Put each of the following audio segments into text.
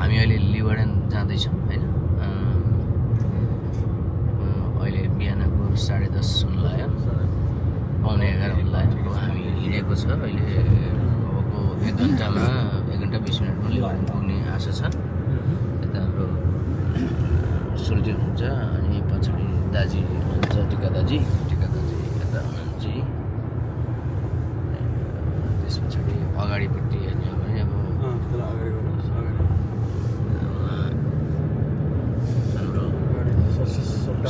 हामी अहिले लिबर्डन जाँदैछौँ होइन अहिले बिहानको 10:30 हुन लाग्यो 11:15 हुन लाग्यो हामी हिँडेको छ अहिले अबको 1 घन्टामा 1 घन्टा 20 मिनटमा लिबर्डन पुग्ने आशा छ यता हाम्रो सोल्जर हुन्छ अनि पछाडि दाजी हुन्छ टिका दाजी यता हुनुहुन्छ त्यस पछाडि अगाडिपट्टि हेर्ने हो भने अब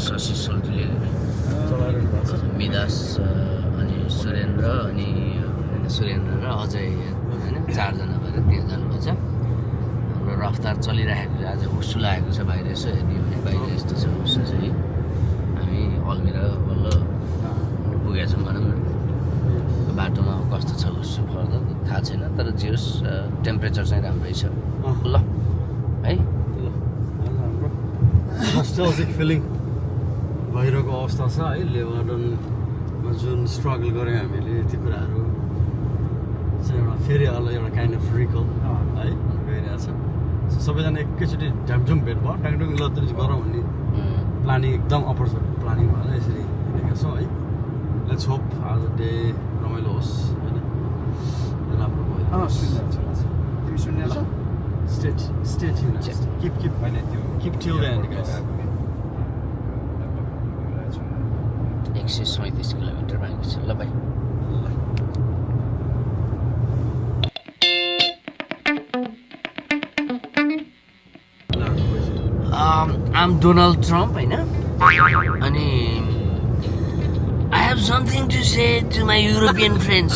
शशि सोल्टीले मिदास अनि सुरेन्द्र र अजय होइन 4 जना भएर त्यहाँ जानुभएको छ हाम्रो रफ्तार चलिरहेको छ आज हुस्सु लागेको छ बाहिर यसो हेर्ने भने बाहिर यस्तो छ हुस्सु चाहिँ हामी अल्मेरा बल्ल पुगेका छौँ भनौँ न बाटोमा कस्तो छ हुस्सु फर्दर थाहा छैन तर जे होस् टेम्परेचर चाहिँ राम्रै छ ल है नस्टल्जिक फिलिङ भइरहेको अवस्था छ है लिबर्डनमा जुन स्ट्रगल गऱ्यौँ हामीले ती कुराहरू चाहिँ एउटा फेरि एउटा काइन्ड अफ रिकल है गइरहेको छ सबैजना एकैचोटि झ्यामझुम भेट भयो टाङटुङ लद्दरी गरौँ भन्ने प्लानिङ एकदम अपर प्लानिङ भएर यसरी हिँडेका छौँ है लेट्स होप आज डे रमाइलो होस् होइन राम्रो भयो state keep till the end guys 137 kilometre बाँकी छ ल भाइ I'm Donald Trump होइन अनि I have something to say to my European friends.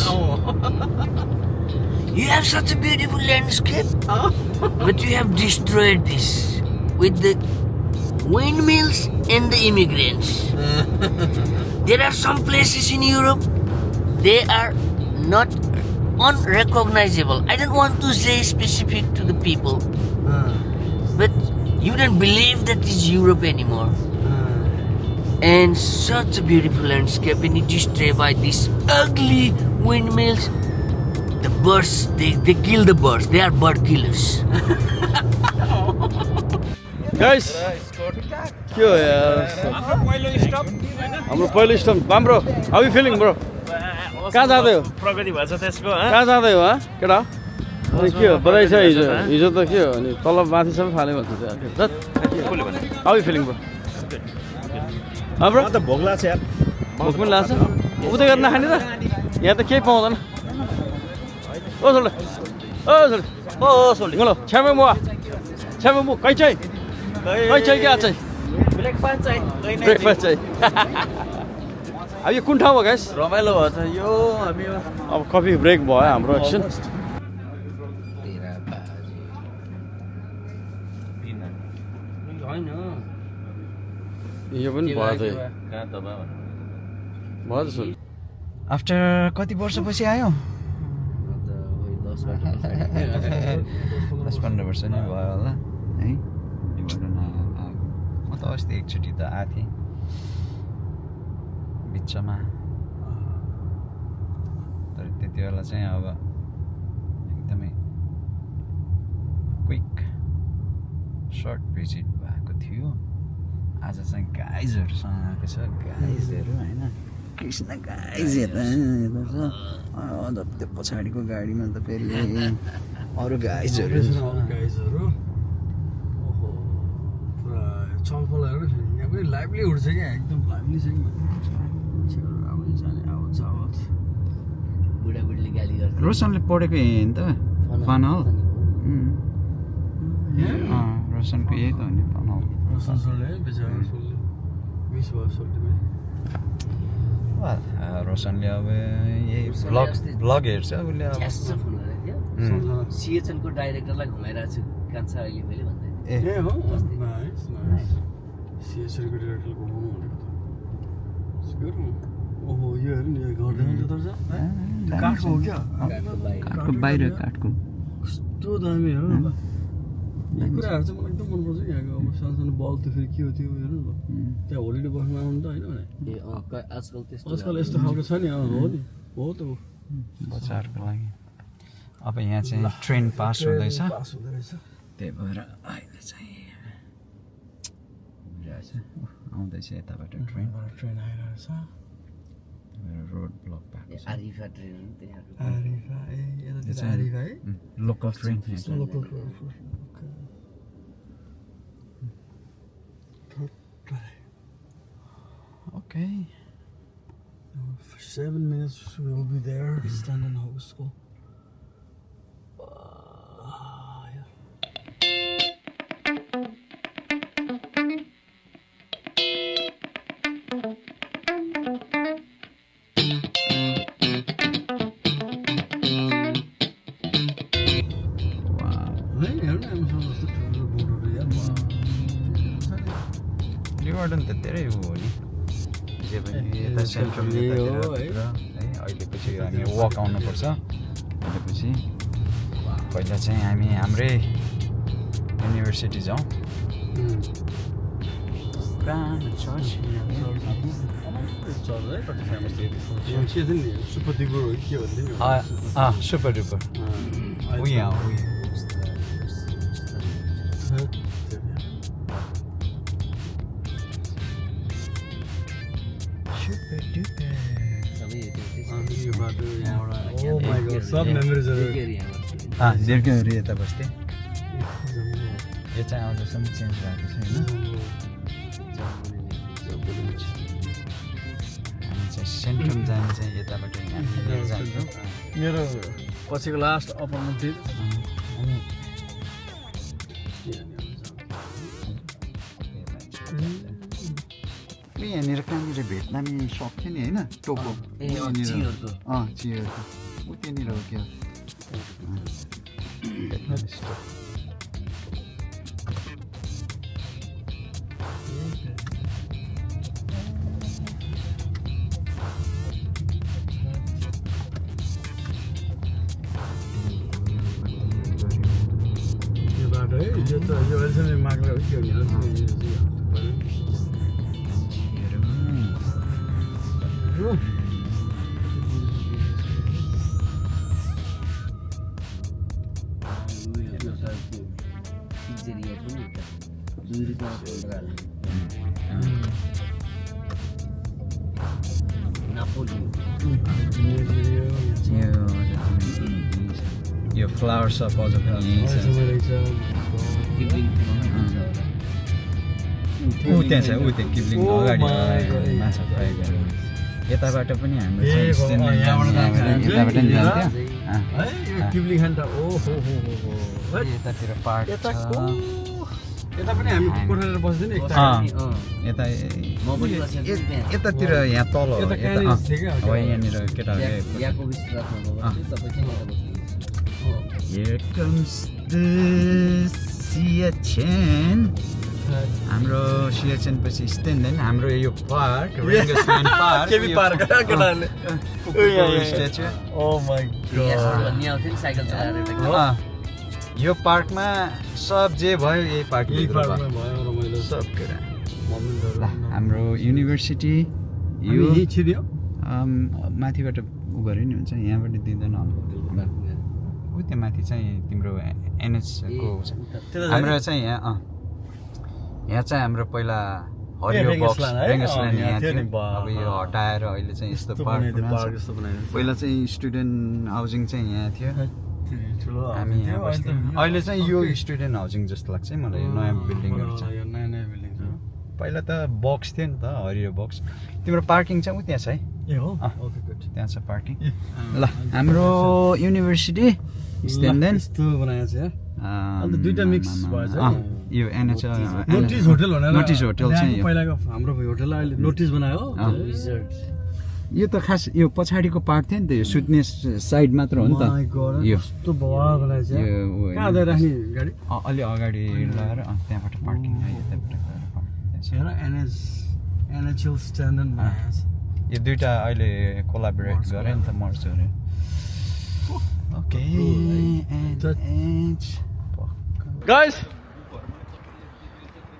You have such a beautiful landscape, but you have destroyed this with the windmills and the immigrants. There are some places in Europe, they are not unrecognizable. I don't want to say specific to the people, but you don't believe that is Europe anymore. And such a beautiful landscape, and it is destroyed by these ugly windmills. The birds, they kill the birds. They are bird killers. Guys, के हो यार हाम्रो पहिलो stop राम्रो how you feeling bro कहाँ जाँदै हो प्रगति भएछ त्यसको कहाँ जाँदै हो केटा अनि के हो बधाई छ हिजो त के हो अनि तल माथि सबै फाल्यो भन्छ हाउ यु फिलिङ ब्रो हाम्रो त भोक लाग्छ यार भोक पनि लाग्छ उतै गरेर नखाने त यहाँ त केही पाउँदैन ओ सोल्डे ल छ्यामे मुआ कहीँ चाहिँ क्या चाहिँ ब्रेकफास्ट चाहिँ अब यो कुन ठाउँ हो गाइस रमाइलो भयो त यो हामी अब कफी ब्रेक भयो हाम्रो एकछिन यो पनि भयो त भयो त सोल्डे आफ्टर कति वर्षपछि आयो 10-15 वर्ष नै भयो होला है लिबर्डन आएको म त अस्ति एकचोटि त आएको थिएँ बिचमा तर त्यति बेला चाहिँ अब एकदमै क्विक सर्ट भिजिट भएको थियो आज चाहिँ गाइजहरूसँग आएको छ गाइजहरू होइन कृष्ण गाइज यता छ त्यो पछाडिको गाडीमा त फेरि अरू गाइजहरू पुरा चलफलहरू यहाँ पनि लाइभलीहुड छ क्या एकदम लाइभली छ बुढाबुढीले गाली गर्छ रोशनले पढेको यही नि त फन हल रोशनको यही त हो नि फन हल रोशनले अब यही ब्लग हेर्छ उसले अब सिएचएनको डाइरेक्टरलाई घुमाइरहेको छु कान्छा अहिले मैले भन्दै ए हो सिएसएलको डाइरेक्टर घुमाउनु भनेको ओहो यो हेर्नु नि गर्दैन त काठको हो क्या काठको बाहिर काठको कस्तो दामी हो यो कुराहरू चाहिँ मलाई एकदम मनपर्छ यहाँको अब सानो बल त फेरि के हो त्यो हेर्नु न त्यहाँ होलिडे बस्नु आउनु त होइन आजकल यस्तो खालको छ नि हो नि हो त बच्चाहरूको लागि अब यहाँ चाहिँ ट्रेन पास हुँदैछ त्यही भएर अहिले चाहिँ घुमिरहेछ आउँदैछ यताबाट ट्रेन ट्रेन आइरहेछ रोड ब्लक भएको छ आरिफा ट्रेन हो त्यहाँ आरिफा ए यता यो चाहिँ आरिफा है local train local train okay 7 minutes we will be there Standon House School yeah. रिवर्डन त धेरै हो नि जे पनि यता सेन्ट्रल यतातिर है अहिले पछि हामी वक आउनुपर्छ अहिले पछि पहिला चाहिँ हामी हाम्रै युनिभर्सिटी जाउँ पुरानो चर्च सुपर डुपर हो के भन्दै नि सुपर डुपर उयो सब मेमोरिजहरू दीर्घहरू यता बस्थे यो चाहिँ आउँदैसम्म चेन्ज भएको छ होइन हामी चाहिँ सेन्ट्रम जाने चाहिँ यताबाट जान्छौँ मेरो पछिको लास्ट अपर्च्युनिटी अनि यहाँनिर कहाँनिर भेटनामी सप थियो नि होइन टोको चियरको ऊ त्यहाँनिर हो क्या यो बाटो है यो त यो अहिलेसम्म माग्ला हो के हो यो फ्लावर सप अझ पनि यहीँ छ ऊ त्यहाँ छ ऊ त्यहाँ किप्लिङ अगाडि माछा फ्राई गरेर यताबाट पनि हाम्रो यताबाट नि जान्थ्यो किप्लिङ खान त ओहो यतातिर पार्क छ यता पनि हामी कोठालेर बस्दैन यता यतातिर यहाँ तल यहाँनिर केटाहरू Here comes the Siachen. हाम्रो सिएचएन पछि स्ट्यान्ड हाम्रो यो पार्क रेंगसल्यान्ड पार्क केबी पार्क केटाले स्ट्याच्यु ओ माय गॉड यो पार्कमा सब जे भयो यही पार्कमा भयो रमाइलो सब कुरा हाम्रो युनिभर्सिटी यो यही छिर्यो माथिबाट उ गरे नि हुन्छ यहाँबाट दिँदैन उ त्यो माथि चाहिँ तिम्रो एनएच को हाम्रो चाहिँ यहाँ चाहिँ हाम्रो पहिला हरियो बक्स रेंगसल्यान्ड यहाँ थियो अब यो हटाएर अहिले चाहिँ यस्तो पार्क जस्तो बनायो पहिला चाहिँ स्टुडेन्ट हाउसिङ चाहिँ यहाँ थियो हामी यहाँ बस्थ्यौँ अहिले चाहिँ यो स्टुडेन्ट हाउसिङ जस्तो लाग्छ मलाई नयाँ बिल्डिङहरू छ यो नयाँ नयाँ बिल्डिङ छ पहिला त बक्स थियो नि त हरियो बक्स तिम्रो पार्किङ चाहिँ उ त्यहाँ छ है ए हो ओके गुड त्यहाँ छ पार्किङ ल हाम्रो युनिभर्सिटी स्ट्यान्ड यस्तो बनाएको छ अन्त दुईटा मिक्स भएछ यो एनएच नोटिस होटल भनेर नोटिस होटल चाहिँ पहिलाको हाम्रो होटल अहिले नोटिस बनायो यो त खास यो पछाडिको पार्ट थियो नि त यो सुत्ने साइड मात्र हो नि त यो यस्तो बवाल बनाएको छ कहाँ गएर राख्ने गाडी अलि अगाडि लगाएर त्यहाँबाट पार्किङ यताबाट गएर पार्किङ एनएचएल स्ट्यान्डर्ड बनाएको छ यो दुईटा अहिले कोलाबोरेट गरे नि त मर्ज गरे ओके गाइस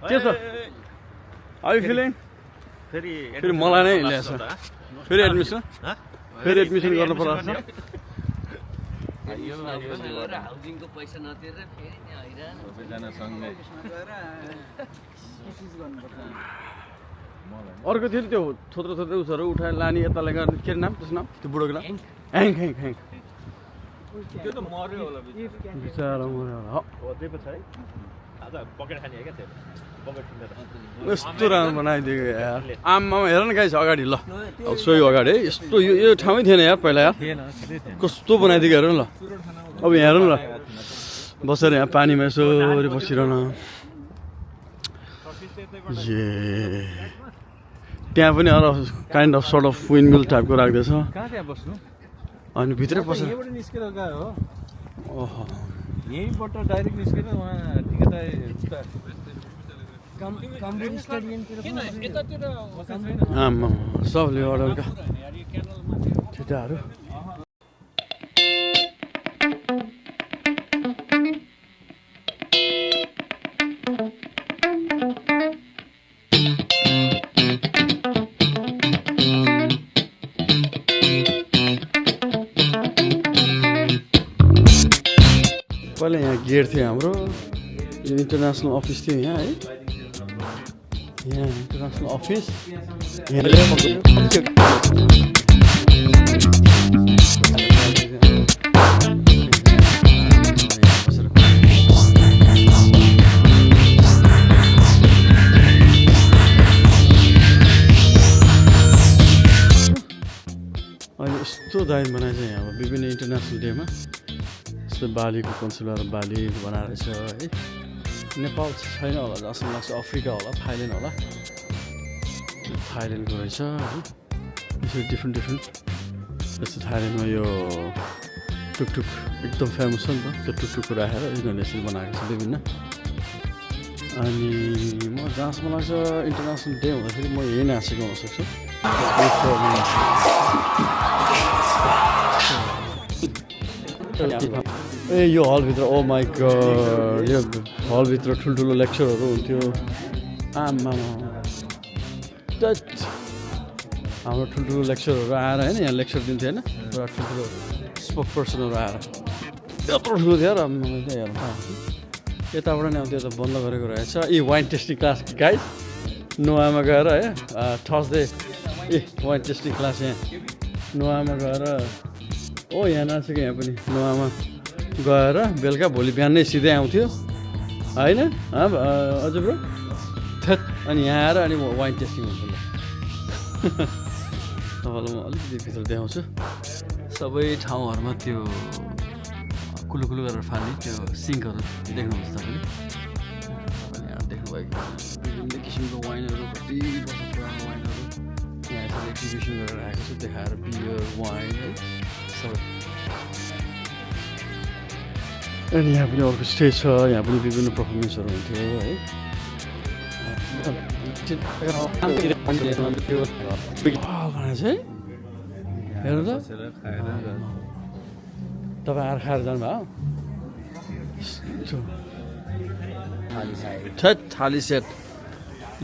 के छ हाउ यु फिलिङ फेरि मलाई नै ल्याएछ फेरि एडमिसन गर्न पर्छ हाउसिङको पैसा नतिरेर फेरि त्यहाँ हैरान सबैजनासँगै अर्को थियो नि त्यो थोत्रो थोत्रो उसहरू उठाएर लाने यतालाई गर्ने के अरे नाम त्यसको नाम त्यो बुढोको नाम ह्याङ ह्याङ ह्याङ त्यो त मर्यो होला बिचरा मर्यो होला हो हो त्यही पो छ है आज पकेट खाने हो क्या त्यो पकेट किनेर यस्तो राम्रो बनाइदिएको यार आम्मा हेर न गाइस अगाडि ल अब सोही अगाडि है यस्तो यो ठाउँै थिएन यार पहिला यार थिएन छँदै थिएन कस्तो बनाइदिएको हेर न ल अब यहाँ हेर न ल बसेर यहाँ पानीमा यसो बसिरहन ए त्यहाँ पनि अरू काइन्ड अफ सर्ट अफ विन्डमिल टाइपको राख्दैछ कहाँ त्यहाँ बस्नु अनि भित्रै पसेर यहीँबाट निस्केर गयो हो ओहो यहीँबाट डाइरेक्ट निस्केर उहाँ टिकट आम्मा सबले अर्डरका ठिटाहरू पहिला यहाँ गेट थियो हाम्रो यो इन्टरनेसनल अफिस थियो यहाँ है यहाँ इन्टरनेसनल अफिस अहिले यस्तो दामी बनाएछ यहाँ अब विभिन्न इन्टरनेसनल डेमा यस्तो बालीको कन्सुलर बाली बनाएर है नेपाल छैन होला जस्तो लाग्छ अफ्रिका होला थाइल्यान्ड होला थाइल्यान्डको रहेछ है यसरी डिफ्रेन्ट जस्तो थाइल्यान्डमा यो टुकटुक एकदम फेमस छ नि त त्यो टुकटुकको राखेर यिनीहरूले यसरी बनाएको छ विभिन्न अनि म जहाँसम्म लाग्छ इन्टरनेसनल डे हुँदाखेरि म यही नाचेको हुनसक्छु ए यो हलभित्र ओ माई गड यो हलभित्र ठुल्ठुलो लेक्चरहरू हुन्थ्यो आम्मा हाम्रो ठुल्ठुलो लेक्चरहरू आएर होइन यहाँ लेक्चर दिन्थ्यो होइन पुरा ठुल्ठुलो स्पोक पर्सनहरू आएर त्यत्रो ठुलो थियो र मलाई चाहिँ हेर्नु यताबाट नि आउँथ्यो त बन्द गरेको रहेछ ए वाइन टेस्टिङ क्लास गाइस नोआमा गएर है थर्सडे ए वाइन टेस्टिङ क्लास यहाँ नोआमा गएर ओ यहाँ नाचेको यहाँ पनि नोआमा गएर बेलुका भोलि बिहान नै सिधै आउँथ्यो होइन अझ ब्रो थेट अनि यहाँ आएर अनि वाइन टेस्टिङ हुन्छ ल तपाईँलाई म अलिकति भित्र देखाउँछु सबै ठाउँहरूमा त्यो कुलु गरेर फाल्ने त्यो सिङ्कहरू देख्नुहुन्छ तपाईँले अनि यहाँ देख्नुभएको विभिन्न किसिमको वाइनहरू कति वर्ष पुरानो वाइनहरू यहाँ यसरी एक्जिबिसन गरेर आएको छ देखाएर बियर वाइन है सबै अनि यहाँ पनि अर्को स्टेज छ यहाँ पनि विभिन्न पर्फर्मेन्सहरू हुन्थ्यो है हेर्नु त तपाईँ आएर खाएर जानुभयो थाली सेट ए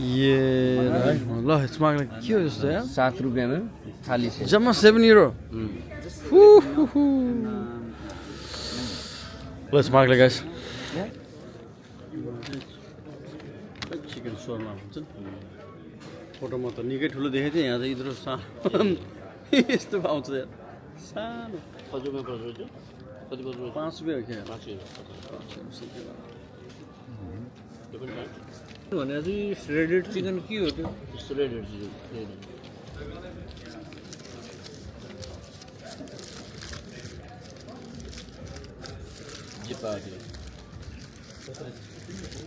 ल यसमा के हो जस्तो यार 7 रुपियाँमा थाली सेट जम्मा 7 euro Let's mark it, guys. Chicken shawarma हुन्छ नि फोटोमा त निकै ठुलो देखेको थिएँ यहाँ चाहिँ इत्रो सानो यस्तो पाउँछ यार सानो कति रुपियाँ पर्छ त्यो कति पर्छ 5 रुपियाँ हो क्या 5 भने चाहिँ श्रेडेड चिकन के हो त्यो श्रेडेड चिकन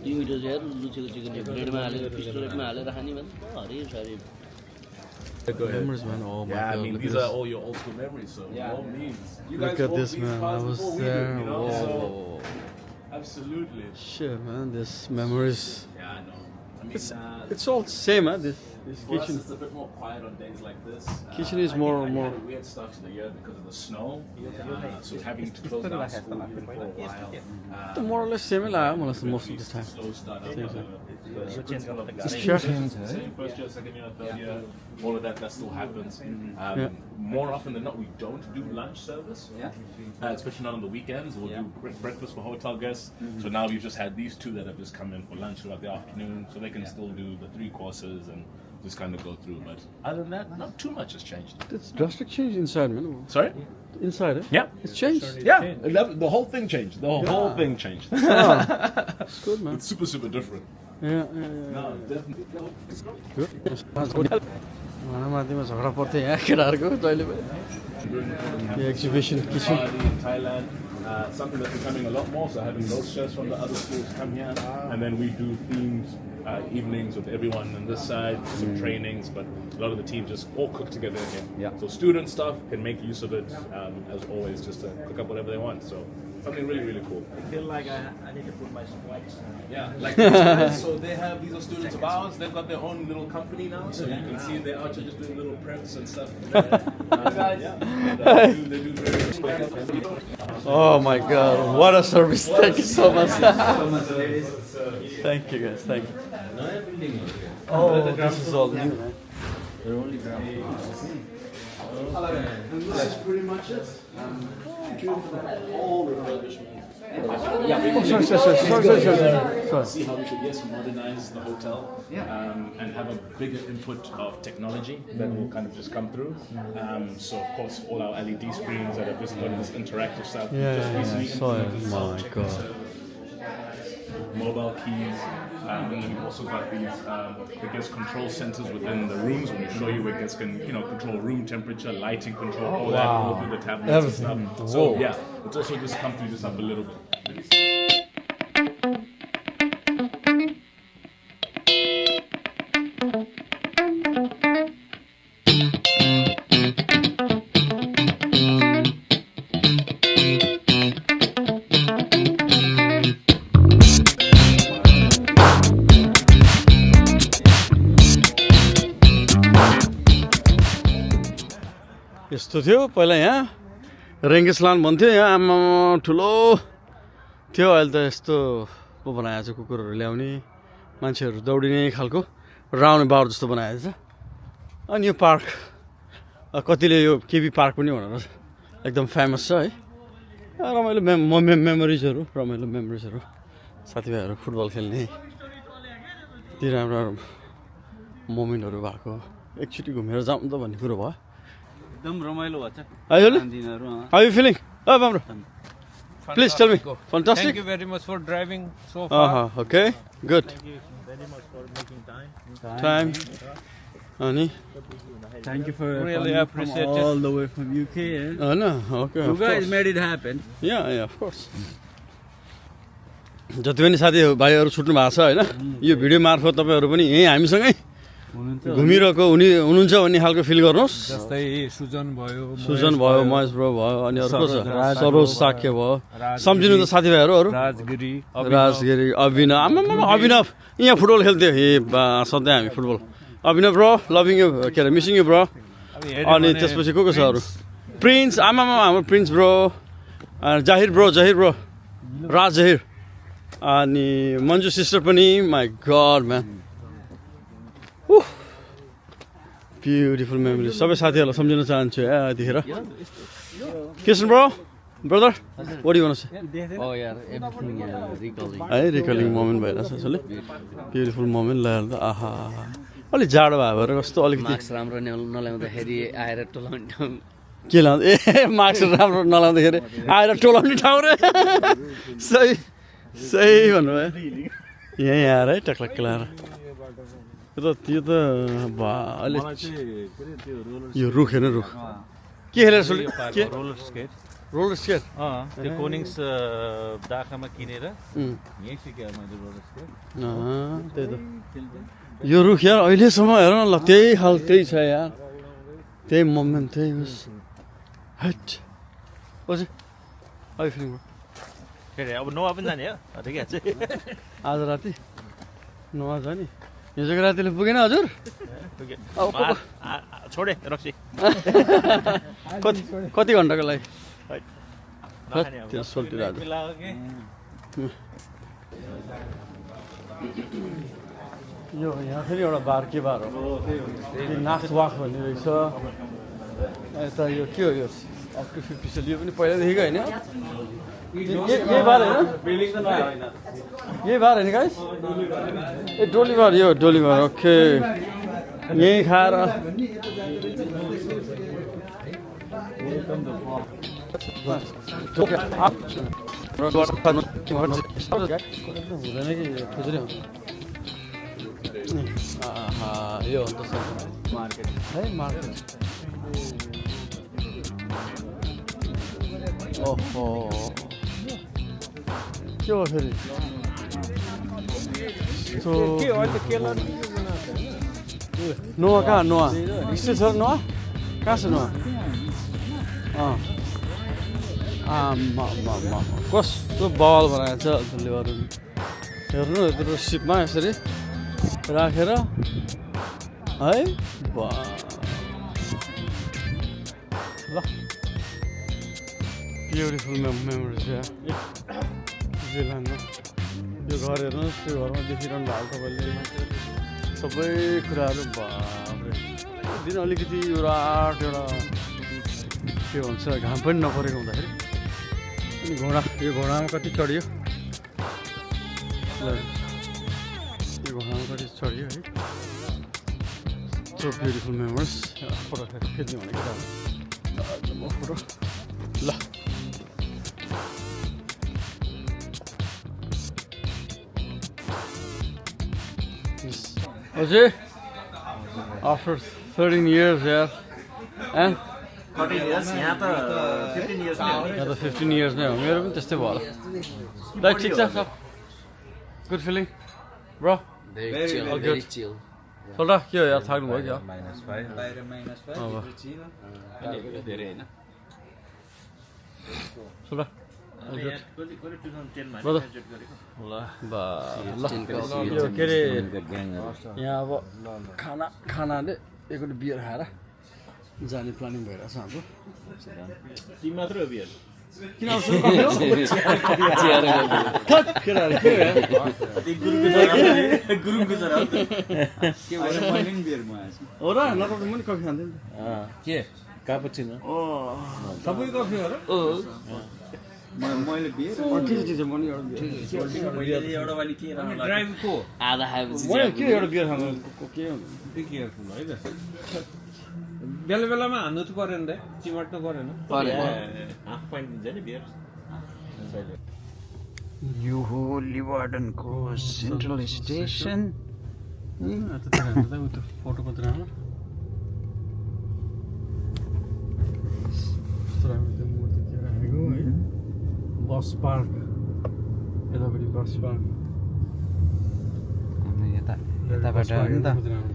तिमीले चाहिँ यार लुचेको चिकन ब्रेडमा हालेर पिस्टोरेटमा हालेर खाने भने हरियो छ अरे Memories, man. Oh my Yeah, I god. mean, Look these at are this. all your old school memories, so by all means. You Look guys at this, both man. I passed was 4 weeks there. ago, Whoa. so absolutely. Shit, man. This memories. Yeah, I know. I mean, It's all same, huh? This For us, it's a bit more quiet on days like this. Kitchen is I think more- I more- had a weird start to the year because of the snow. So having to close down school for a while. more or less same लाग्यो मलाई most of the time. Slow start up. यो change गर्न त गाह्रै Sure. Same first year, second year, third year, all of that still happens. More often than not, we don't do lunch service, especially not on the weekends. We'll do breakfast for hotel guests. So now we've just had these two that have just come in for lunch throughout the afternoon, so they can still do the 3 courses and just kind of go through. But other than that, not too much has changed. It's drastic change inside, man. Sorry? Inside, eh? Yeah. It's changed. Yeah, the whole thing changed. The whole thing changed. It's good, man. It's super, super different. Yeah. No, definitely. माथिमा झगडा पर्थ्यो यहाँ केटाहरूको जहिले पनि exhibition kitchen Bali, Thailand, something that's becoming a lot more. So having those chefs from the other schools come here, and then we do themed evenings with everyone on this side, some trainings, but a lot of the teams just all cook together here. Yeah. So student stuff can make use of it, as always, just to cook up whatever they want. So something really, really cool. I feel like I need to put my spikes. Yeah, like these guys, so they have, these are students of ours, they've got their own little company now, so you can see they're out here just doing little preps and stuff. They do very Oh my god, what a service. Thank you so much. Thank you guys, thank you. Oh, this is all new, man. That's pretty much it. All refurbishment. Sorry. See how we should modernize the hotel and have a bigger input of technology that will kind of just come through. So of course all our LED screens that have just got this interactive stuff. Just recently implemented self-check-in service, mobile keys, and then we've also got these the guest control centers within the rooms when we show you where guests can control room temperature, lighting control, all that all through the tablets Everything. and stuff. So yeah, it's also just come through this up a little bit. यस्तो थियो पहिला यहाँ रेङ्गेसलान भन्थ्यो यहाँ आमा ठुलो थियो अहिले त यस्तो पो बनाएको छ कुकुरहरू ल्याउने मान्छेहरू दौडिने खालको राउने बार जस्तो बनाएको छ अनि यो पार्क कतिले यो केबी पार्क पनि भनेर एकदम फेमस छ है रमाइलो मेमोरिजहरू रमाइलो मेमोरिजहरू साथीभाइहरू फुटबल खेल्ने ती राम्रो राम्रो मोमेन्टहरू भएको एकचोटि घुमेर जाउँ त भन्ने कुरो भयो एकदम रमाइलो भएको छ Ayole? दिनहरू How are you feeling? Oh, Bamro. Please tell me. Fantastic? Thank you very much for driving so far. Okay, good. Thank you very much for making time. Time. Ani? Thank you for Really coming appreciate from it. all the way from UK. Oh, no. Okay. You Of guys course. made it happen. Yeah, of course. जति पनि साथीभाइहरू छुट्नु भएको छ होइन यो video मार्फत तपाईँहरू पनि यहीँ हामीसँगै घुमिरहेको हुनुहुन्छ भन्ने खालको फिल गर्नुहोस् जस्तै सुजन भयो सुजन भयो महेश ब्रो भयो अनि अर्को छ सरोज साक्य भयो सम्झिनु त साथीभाइहरू अरू राजगिरी राजगिरी अभिनव आमामा अभिनव यहाँ फुटबल खेल्थ्यो हे सधैँ हामी football Abhinav bro loving you के अरे मिसिङ यु ब्रो अनि त्यसपछि को छ अरू प्रिन्स आमामा हाम्रो Prince bro Jahir bro Raj Jahir अनि मन्जु सिस्टर पनि my god man beautiful memory सबै साथीहरूलाई सम्झिन चाहन्छु यतिखेर Krishna bro brother what you want to say Oh yeah, everything recalling. है रिकलिङ मोमेन्ट भइरहेछ यसले ब्युटिफुल मोमेन्ट ल्याएर त आहा अलिक जाडो भयो भएर कस्तो अलिकति मार्क्स राम्रो नल्याउँदाखेरि आएर टोलाउने ठाउँ के लाउँदा ए मार्क्स राम्रो नलाउँदाखेरि आएर टोलाउने ठाउँ रे सही भन्नुभयो यहीँ आएर है टक्लक्क लाएर त्यो त अलि यो रुख हेर्नु रुख के खेलेर सुले के रोलर स्केट रोलर स्केट त्यो कोनिङ्स दाखामा किनेर यही सिकेँ मैले रोलर स्केट त्यही त यो रुख यार अहिलेसम्म हेर न ल त्यही खाल त्यही छ यार त्यही मोमेन्ट त्यही उस हट पछि अहिले फिल्म के अरे अब नोवा पनि जाने हो ठिकै छ आज राति नमाज हो नि हिजोको रातिले पुगेन हजुर छोडे रक्सी कति घन्टाको लागि त्यो सोल्टिरहेको यो यहाँ फेरि एउटा बार के बार हो नाथ वाक भन्ने रहेछ यता यो के हो यो अप टु 50 सेल यो पनि पहिलादेखिको होइन यही बार होइन यही बार होइन गाइस ए डोली बार यो डोली बार ओके यहीँ खाएर हुँदैन कि खुजुरी हुन्छ यो हो त मार्केट है मार्केट ओहो के हो फेरि नुवा कहाँ नुवा स्टिल छ नुवा कहाँ छ नुवा कस्तो बवाल बनाएको छ लिभरहरू हेर्नु यत्रो सिपमा यसरी राखेर है ल ब्युटिफुल मेमोरिज जिलानमा यो घर हेर्नुहोस् त्यो घरमा देखिरहनु भएको तपाईँले सबै कुराहरू बाफ्रे दिन अलिकति रात एउटा के भन्छ घाम पनि नपरेको हुँदाखेरि अनि घोडा यो घोडामा कति चढियो यो घोडामा कति चढियो है सो ब्युटिफुल मेमोरिज फोटो खिच्नु भनेको फोटो ल Ajay, after 13 years here, and 13 years यहाँ त 15 years यहाँ त 15 years नै हो मेरो पनि त्यस्तै भयो होला लाइक ठिक छ सब good feeling bro Very chill, all very good. chill. सोल्डा के हो यार थाक्नु भयो क्या धेरै हैन सोल्डा यो के अरे यहाँ अब खानाले एकचोटि बियर खाएर जाने प्लानिङ भइरहेछ हाम्रो तिमी मात्र हो बियर किन आउँछ हो र नत्र म नि कफी खान्थेँ नि के कापुचिनो सबै कफी हो र मैले बियर ठिक छ म नि एउटा वाली के ड्राइभ को आधा खाएपछि मैले के एउटा बियर खानु के बी केयरफुल है त बेला बेलामा हान्नु त परेन रे चिमट्नु परेन हाफ पाइन्ट दिन्छ नि बियर यो हो लिभर्डनको सेन्ट्रल स्टेसन फोटो कति राम्रो मूर्ति के राखेको है बस पार्क यतापट्टि बस पार्क यताबाट हो नि त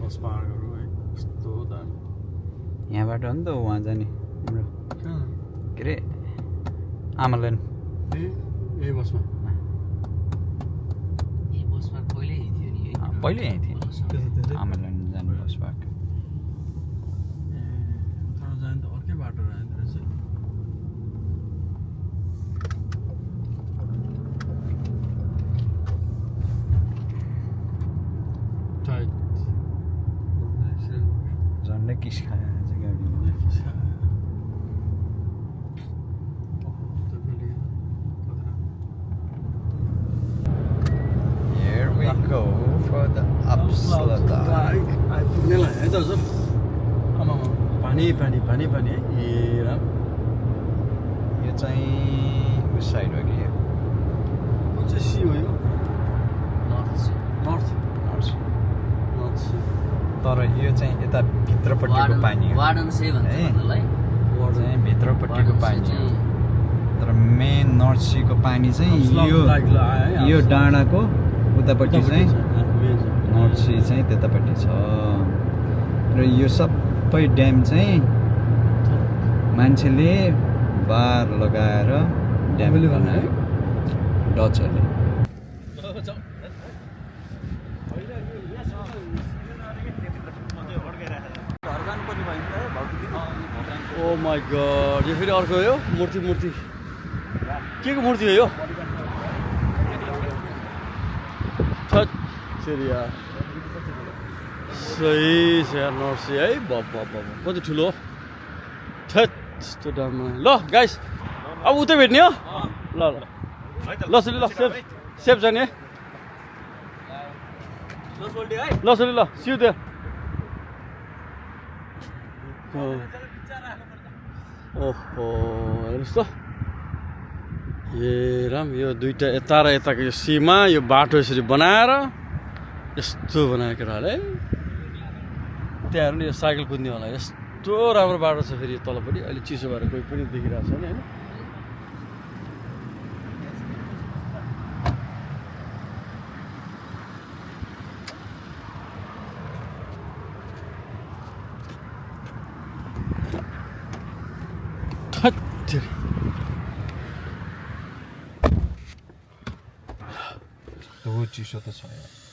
बस पार्कहरू है कस्तो दामी यहाँबाट हो नि त उहाँ जाने हाम्रो के अरे आमाल्यान्ड ए बसमा यही बसमा पहिल्यै थियो नि है पहिले यहीँ थियो आमाल्यान्ड जाने बस पार्क ए तर जाने त अर्कै बाटो रहेछ झन्डै किस खायो आज गाडी Here we go for the Upslotai. आइपुग्नेलाई है दाजु आमा पानी पानी पानी पानी है ए राम यो चाहिँ उस साइड हो कि यो कुन चाहिँ सी हो यो north north north north sea तर यो चाहिँ यता भित्रपट्टिको पानी हो वार्डन से भन्छ है? भन्नलाई चाहिँ भित्रपट्टिको पानी हो तर मेन नर्थ सीको पानी चाहिँ यो डाँडाको उतापट्टि चाहिँ नर्थ सी चाहिँ त्यतापट्टि छ र यो सबै ड्याम चाहिँ मान्छेले बार लगाएर ड्याम बनायो डचहरूले माई गॉड यो फेरि अर्को हो यो मूर्ति के को मूर्ति हो यो थट फेरि यार सही छ यार नर्सी है बाबा कति ठुलो थट यस्तो दाममा ल गाइस अब उतै भेट्ने हो ल सुली ल सेफ जाने ल सुली ल सिउ त्यो ओहो हेर्नुहोस् त ए राम यो दुईटा यता र यताको यो सीमा यो बाटो यसरी बनाएर यस्तो बनाएको केटाहरूले त्यहाँ हेर्नु यो साइकल कुद्ने होला यस्तो राम्रो बाटो छ फेरि तलपट्टि अहिले चिसो भएर कोही पनि देखिरहेको छैन होइन बहुत चिसो त छ